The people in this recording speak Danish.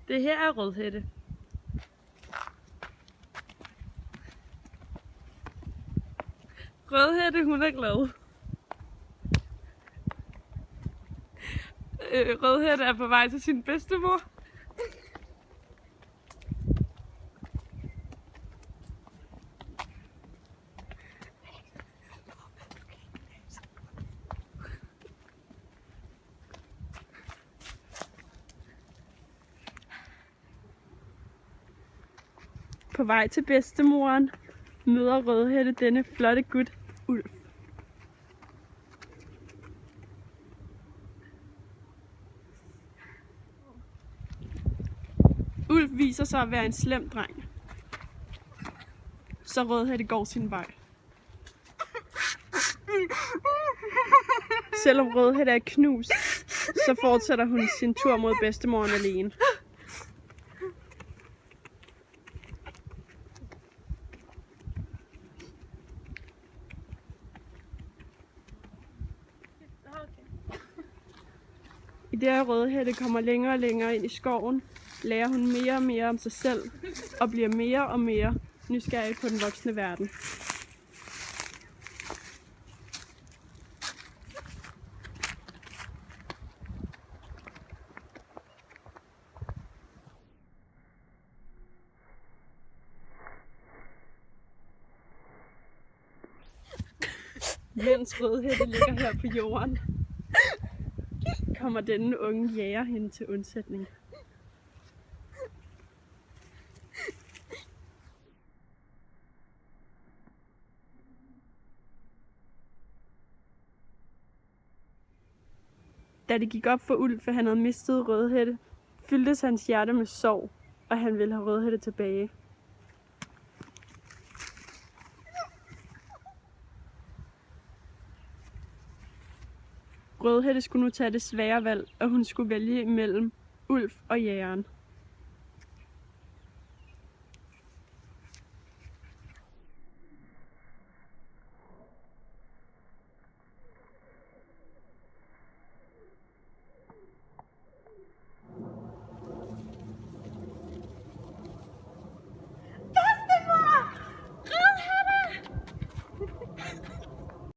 Det her er Rødhætte. Rødhætte, hun er glad. Rødhætte er på vej til sin bedstemor. På vej til bedstemoren møder Rødhætte denne flotte gut, Ulf. Ulf viser sig at være en slem dreng, så Rødhætte går sin vej. Selvom Rødhætte er knust, så fortsætter hun sin tur mod bedstemoren alene. I det her Rødhætte kommer længere og længere ind i skoven, lærer hun mere og mere om sig selv og bliver mere og mere nysgerrig på den voksne verden. Mens Rødhætte ligger her på jorden, kommer denne unge jæger hende til undsætning. Da det gik op for Ulf, at han havde mistet Rødhætte, fyldtes hans hjerte med sorg, og han ville have Rødhætte tilbage. Rødhætte skulle nu tage det svære valg, og hun skulle vælge imellem Ulf og jægeren.